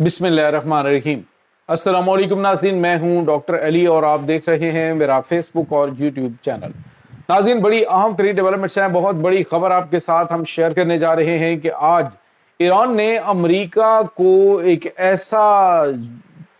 बिस्मिल्लाहिर्रहमानिर्रहीम। अस्सलाम वालेकुम नाज़रीन, मैं हूं डॉक्टर अली और आप देख रहे हैं मेरा फेसबुक और यूट्यूब चैनल। नाज़रीन, बड़ी अहम तरीन डेवलपमेंट्स हैं, बहुत बड़ी खबर आपके साथ हम शेयर करने जा रहे हैं कि आज ईरान ने अमेरिका को एक ऐसा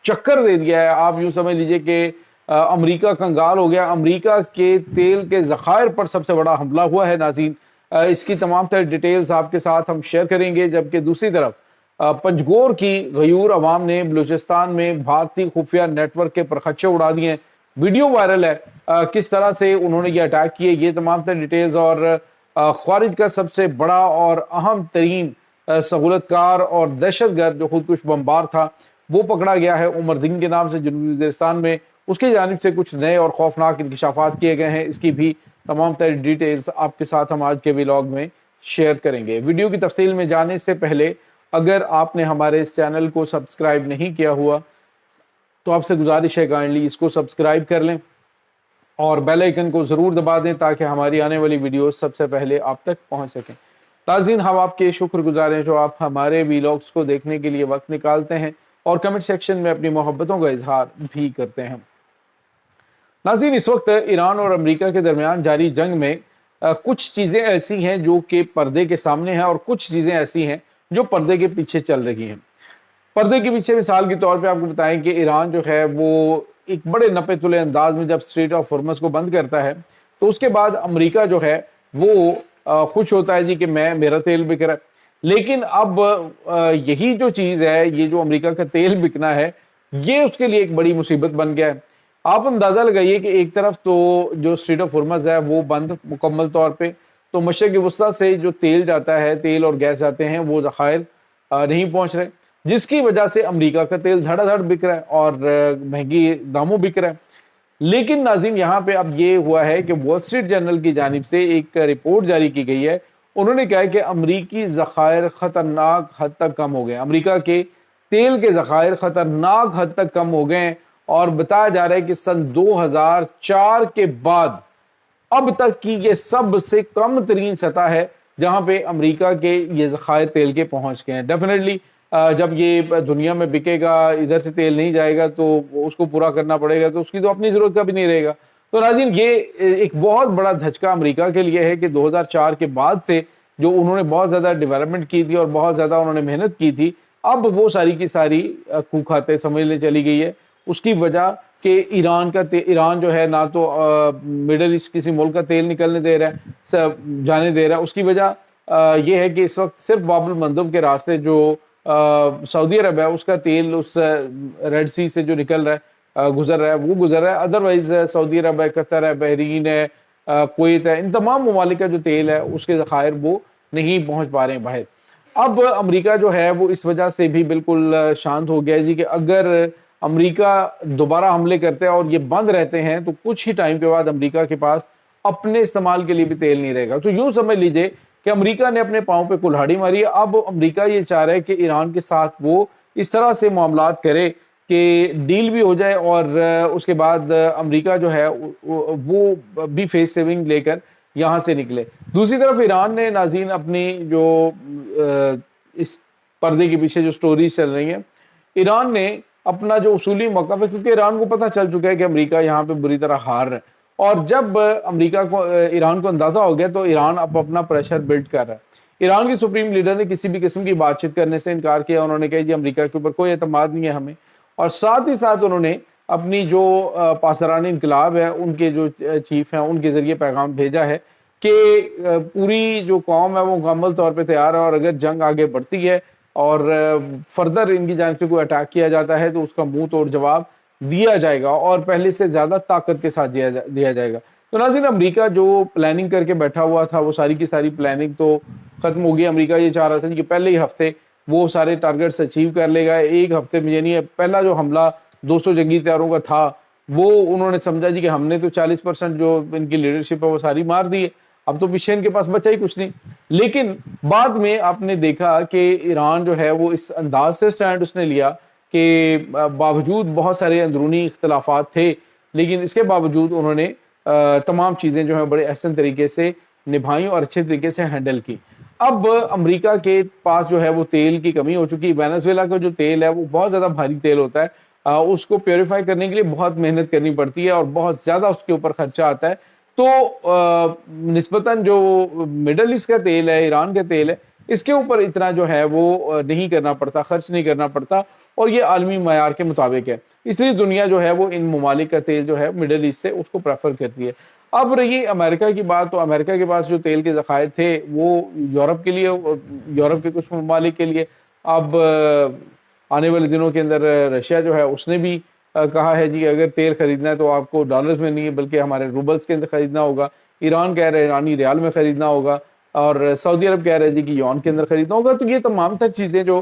चक्कर दे दिया है, आप यूं समझ लीजिए कि अमेरिका कंगाल हो गया। अमेरिका के तेल के ज़खायर पर सबसे बड़ा हमला हुआ है नाज़रीन। इसकी तमाम तर डिटेल्स आपके साथ हम शेयर करेंगे। जबकि दूसरी तरफ पंजगोर की गयूर अवाम ने बलूचिस्तान में भारतीय खुफिया नेटवर्क के परखच्चे उड़ा दिए हैं। वीडियो वायरल है, किस तरह से उन्होंने ये अटैक किए, ये तमाम तर डिटेल्स। और ख्वारिज का सबसे बड़ा और अहम तरीन सहूलतकार और दहशतगर्द जो खुदकुश बमबार था वो पकड़ा गया है उमरदीन के नाम से जनूबी वज़ीरिस्तान में। उसकी जानिब से कुछ नए और खौफनाक इंकशाफात किए गए हैं। इसकी भी तमाम तर डिटेल्स आपके साथ हम आज के व्लॉग में शेयर करेंगे। वीडियो की तफसील में जाने से पहले अगर आपने हमारे इस चैनल को सब्सक्राइब नहीं किया हुआ तो आपसे गुजारिश है काइंडली इसको सब्सक्राइब कर लें और बेल आइकन को ज़रूर दबा दें ताकि हमारी आने वाली वीडियो सबसे पहले आप तक पहुंच सकें। नाज़रीन, हम आपके शुक्रगुजार हैं जो आप हमारे व्लॉग्स को देखने के लिए वक्त निकालते हैं और कमेंट सेक्शन में अपनी मोहब्बतों का इजहार भी करते हैं। नाज़रीन, इस वक्त ईरान और अमेरिका के दरमियान जारी जंग में कुछ चीज़ें ऐसी हैं जो कि पर्दे के सामने हैं और कुछ चीज़ें ऐसी हैं जो पर्दे के पीछे चल रही हैं। पर्दे के पीछे मिसाल के तौर पे आपको बताएं कि ईरान जो है वो एक बड़े नपे तुले अंदाज में जब स्ट्रेट ऑफ हॉर्मज़ को बंद करता है तो उसके बाद अमेरिका जो है वो खुश होता है जी कि मेरा तेल बिक रहा है। लेकिन अब यही जो चीज़ है, ये जो अमेरिका का तेल बिकना है, ये उसके लिए एक बड़ी मुसीबत बन गया है। आप अंदाज़ा लगाइए कि एक तरफ तो जो स्ट्रेट ऑफ हॉर्मज़ है वो बंद मुकम्मल तौर पे, तो मशरक़ वस्ता से जो तेल जाता है, तेल और गैस जाते हैं, वो ज़खायर नहीं पहुंच रहे, जिसकी वजह से अमेरिका का तेल धड़ाधड़ बिक रहा है और महंगी दामों बिक रहा है। लेकिन नाज़रीन, यहाँ पे अब ये हुआ है कि वॉल स्ट्रीट जर्नल की जानिब से एक रिपोर्ट जारी की गई है। उन्होंने कहा है कि अमरीकी ज़खायर ख़तरनाक हद तक कम हो गए, अमरीका के तेल के ज़खायर ख़तरनाक हद तक कम हो गए हैं। और बताया जा रहा है कि सन 2004 के बाद अब तक की ये सबसे कम तरीन सतह है जहां पे अमेरिका के ये ज़खायर तेल के पहुंच गए हैं। डेफिनेटली जब ये दुनिया में बिकेगा, इधर से तेल नहीं जाएगा तो उसको पूरा करना पड़ेगा, तो उसकी तो अपनी ज़रूरत का भी नहीं रहेगा। तो नाज़रीन, ये एक बहुत बड़ा धचका अमेरिका के लिए है कि 2004 के बाद से जो उन्होंने बहुत ज़्यादा डेवलपमेंट की थी और बहुत ज़्यादा उन्होंने मेहनत की थी, अब वो सारी की सारी खूह खाते समझने चली गई है। उसकी वजह कि ईरान जो है ना तो मिडल ईस्ट किसी मुल्क का तेल निकलने दे रहा है, जाने दे रहा है। उसकी वजह ये है कि इस वक्त सिर्फ बाब अल मंदब के रास्ते जो सऊदी अरब है उसका तेल उस रेड सी से जो निकल रहा है, गुजर रहा है, वो गुजर रहा है। अदरवाइज सऊदी अरब है, कतर है, बहरीन है, कुवैत है, इन तमाम ममालिक का जो तेल है उसके ज़खायर वो नहीं पहुँच पा रहे हैं बाहर। अब अमेरिका जो है वो इस वजह से भी बिल्कुल शांत हो गया है जी कि अगर अमेरिका दोबारा हमले करते हैं और ये बंद रहते हैं तो कुछ ही टाइम के बाद अमेरिका के पास अपने इस्तेमाल के लिए भी तेल नहीं रहेगा। तो यूं समझ लीजिए कि अमेरिका ने अपने पाँव पे कुल्हाड़ी मारी है। अब अमेरिका ये चाह रहा है कि ईरान के साथ वो इस तरह से मामलात करे कि डील भी हो जाए और उसके बाद अमेरिका जो है वो भी फेस सेविंग लेकर यहाँ से निकले। दूसरी तरफ ईरान ने नाज़रीन अपनी जो इस पर्दे के पीछे जो स्टोरीज चल रही हैं, ईरान ने अपना जो उसूली मौक़िफ़ है, क्योंकि ईरान को पता चल चुका है कि अमेरिका यहाँ पे बुरी तरह हार रहा है और जब ईरान को अंदाज़ा हो गया तो ईरान अब अपना प्रेशर बिल्ड कर रहा है। ईरान की सुप्रीम लीडर ने किसी भी किस्म की बातचीत करने से इनकार किया। उन्होंने कहा कि अमेरिका के ऊपर कोई एतमाद नहीं है हमें, और साथ ही साथ उन्होंने अपनी जो पासरान इनकलाब है उनके जो चीफ हैं उनके ज़रिए पैगाम भेजा है कि पूरी जो कौम है वो मुकम्मल तौर पर तैयार है और अगर जंग आगे बढ़ती है और फर्दर इनकी जानिब से कोई अटैक किया जाता है तो उसका मुंह तोड़ जवाब दिया जाएगा और पहले से ज़्यादा ताकत के साथ दिया जाएगा। तो नाज़रीन, अमेरिका जो प्लानिंग करके बैठा हुआ था वो सारी की सारी प्लानिंग तो ख़त्म हो गई। अमेरिका ये चाह रहा था कि पहले ही हफ्ते वो सारे टारगेट्स अचीव कर लेगा। एक हफ्ते में, यानी पहला जो हमला 200 जंगी तैयारों का था वो उन्होंने समझा जी कि हमने तो 40% जो इनकी लीडरशिप है वो सारी मार दी है, अब तो पीछे इनके पास बचा ही कुछ नहीं। लेकिन बाद में आपने देखा कि ईरान जो है वो इस अंदाज से स्टैंड उसने लिया कि बावजूद बहुत सारे अंदरूनी इख्तलाफात थे, लेकिन इसके बावजूद उन्होंने तमाम चीज़ें जो हैं बड़े अहसन तरीके से निभाई और अच्छे तरीके से हैंडल की। اب امریکہ کے پاس جو ہے وہ تیل کی کمی ہو چکی ہے. وینزویلا کا جو تیل ہے وہ بہت زیادہ بھاری تیل ہوتا ہے، اس کو پیوریفائی کرنے کے لیے بہت محنت کرنی پڑتی ہے اور بہت زیادہ اس کے اوپر خرچہ آتا ہے. تو نسبتاً جو مڈل ایسٹ کا تیل ہے، ایران کا تیل ہے، اس کے اوپر اتنا جو ہے وہ نہیں کرنا پڑتا، خرچ نہیں کرنا پڑتا، اور یہ عالمی معیار کے مطابق ہے. اس لیے دنیا جو ہے وہ ان ممالک کا تیل جو ہے مڈل ایسٹ سے اس کو پریفر کرتی ہے. اب رہی امریکہ کی بات، تو امریکہ کے پاس جو تیل کے ذخائر تھے وہ یورپ کے لیے، یورپ کے کچھ ممالک کے لیے. اب آنے والے دنوں کے اندر رشیا جو ہے اس نے بھی کہا ہے جی اگر تیل خریدنا ہے تو آپ کو ڈالرز میں نہیں ہے بلکہ ہمارے روبلز کے اندر خریدنا ہوگا. ایران کہہ رہے ہیں ایرانی ریال میں خریدنا ہوگا، اور سعودی عرب کہہ رہے ہیں جی کہ یون کے اندر خریدنا ہوگا. تو یہ تمام تر چیزیں جو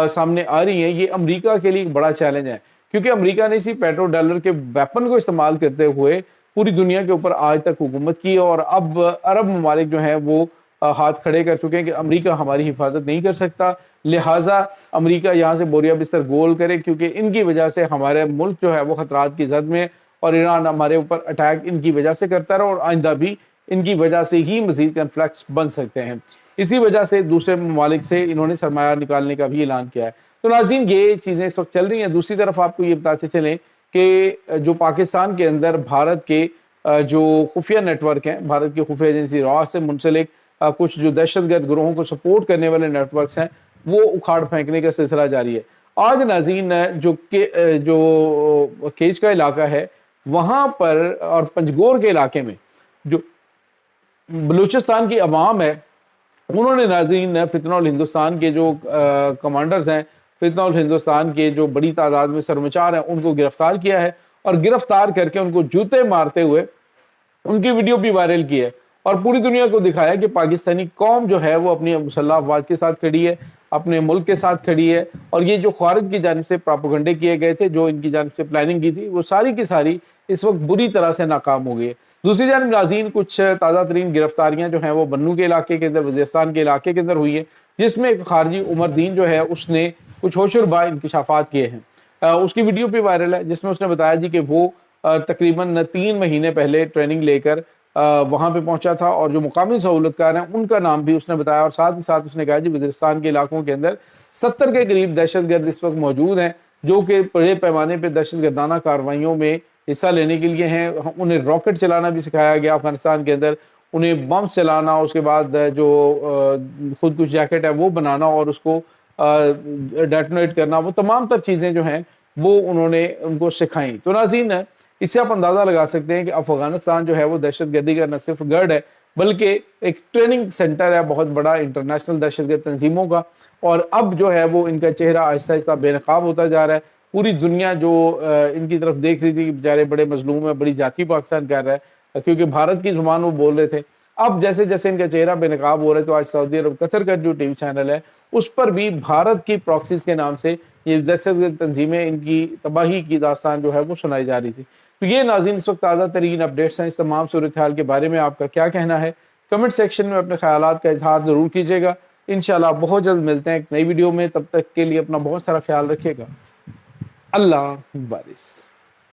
سامنے آ رہی ہیں، یہ امریکہ کے لیے ایک بڑا چیلنج ہے، کیونکہ امریکہ نے اسی پیٹرو ڈالر کے ویپن کو استعمال کرتے ہوئے پوری دنیا کے اوپر آج تک حکومت کی، اور اب عرب ممالک جو ہیں وہ ہاتھ کھڑے کر چکے ہیں کہ امریکہ ہماری حفاظت نہیں کر سکتا، لہٰذا امریکہ یہاں سے بوریا بستر گول کرے، کیونکہ ان کی وجہ سے ہمارے ملک جو ہے وہ خطرات کی زد میں، اور ایران ہمارے اوپر اٹیک ان کی وجہ سے کرتا رہا، اور آئندہ بھی ان کی وجہ سے ہی مزید کنفلکٹس بن سکتے ہیں. اسی وجہ سے دوسرے ممالک سے انہوں نے سرمایہ نکالنے کا بھی اعلان کیا ہے. تو ناظرین یہ چیزیں اس وقت چل رہی ہیں. دوسری طرف آپ کو یہ بتاتے چلیں کہ جو پاکستان کے اندر بھارت کے جو خفیہ نیٹ ورک ہیں، بھارت کی خفیہ ایجنسی را سے منسلک کچھ جو دہشت گرد گروہوں کو سپورٹ کرنے والے نیٹ ورکس ہیں، وہ اکھاڑ پھینکنے کا سلسلہ جاری ہے. آج ناظرین جو کیچ کا علاقہ ہے وہاں پر اور پنجگور کے علاقے میں جو بلوچستان کی عوام ہے، انہوں نے ناظرین فتنہ الہندوستان کے جو کمانڈرز ہیں، فتنہ الہندوستان کے جو بڑی تعداد میں سرمچار ہیں، ان کو گرفتار کیا ہے، اور گرفتار کر کے ان کو جوتے مارتے ہوئے ان کی ویڈیو بھی وائرل کی ہے، اور پوری دنیا کو دکھایا کہ پاکستانی قوم جو ہے وہ اپنی مسلح افواج کے ساتھ کھڑی ہے، اپنے ملک کے ساتھ کھڑی ہے، اور یہ جو خارج کی جانب سے پراپوگنڈے کیے گئے تھے، جو ان کی جانب سے پلاننگ کی تھی، وہ ساری کی ساری اس وقت بری طرح سے ناکام ہو گئی ہے. دوسری جانب ناظرین کچھ تازہ ترین گرفتاریاں جو ہیں وہ بنو کے علاقے کے اندر، وزیرستان کے علاقے کے اندر ہوئی ہیں، جس میں ایک خارجی عمر دین جو ہے اس نے کچھ ہوشربا انکشافات کیے ہیں. اس کی ویڈیو بھی وائرل ہے جس میں اس نے بتایا جی کہ وہ تقریباً 3 مہینے پہلے ٹریننگ لے کر وہاں پہ پہنچا تھا، اور جو مقامی سہولت کار ہیں ان کا نام بھی اس نے بتایا، اور ساتھ ہی ساتھ اس نے کہا جی وزیرستان کے علاقوں کے اندر 70 کے قریب دہشت گرد اس وقت موجود ہیں جو کہ بڑے پیمانے پہ دہشت گردانہ کارروائیوں میں حصہ لینے کے لیے ہیں. انہیں راکٹ چلانا بھی سکھایا گیا افغانستان کے اندر، انہیں بمس چلانا، اس کے بعد جو خود کش جیکٹ ہے وہ بنانا اور اس کو ڈیٹونیٹ کرنا، وہ تمام تر چیزیں جو ہیں وہ انہوں نے ان کو سکھائیں. تو ناظرین اس سے آپ اندازہ لگا سکتے ہیں کہ افغانستان جو ہے وہ دہشت گردی کا نہ صرف گڑھ ہے بلکہ ایک ٹریننگ سینٹر ہے بہت بڑا انٹرنیشنل دہشت گرد تنظیموں کا، اور اب جو ہے وہ ان کا چہرہ آہستہ آہستہ بے نقاب ہوتا جا رہا ہے. پوری دنیا جو ان کی طرف دیکھ رہی تھی کہ بیچارے بڑے مظلوم ہیں، بڑی ذاتی پاکستان کر رہا ہے کیونکہ بھارت کی زبان وہ بول رہے تھے، اب جیسے جیسے ان کا چہرہ بے نقاب ہو رہا ہے تو آج سعودی عرب قطر کا جو ٹی وی چینل ہے اس پر بھی بھارت کی پراکسیز کے نام سے یہ دہشت گرد تنظیمیں ان کی تباہی کی داستان جو ہے وہ سنائی جا رہی تھی. تو یہ ناظرین اس وقت تازہ ترین اپڈیٹس ہیں. اس تمام صورتحال کے بارے میں آپ کا کیا کہنا ہے؟ کمنٹ سیکشن میں اپنے خیالات کا اظہار ضرور کیجیے گا. انشاءاللہ بہت جلد ملتے ہیں ایک نئی ویڈیو میں، تب تک کے لیے اپنا بہت سارا خیال رکھیے گا. اللہ حافظ.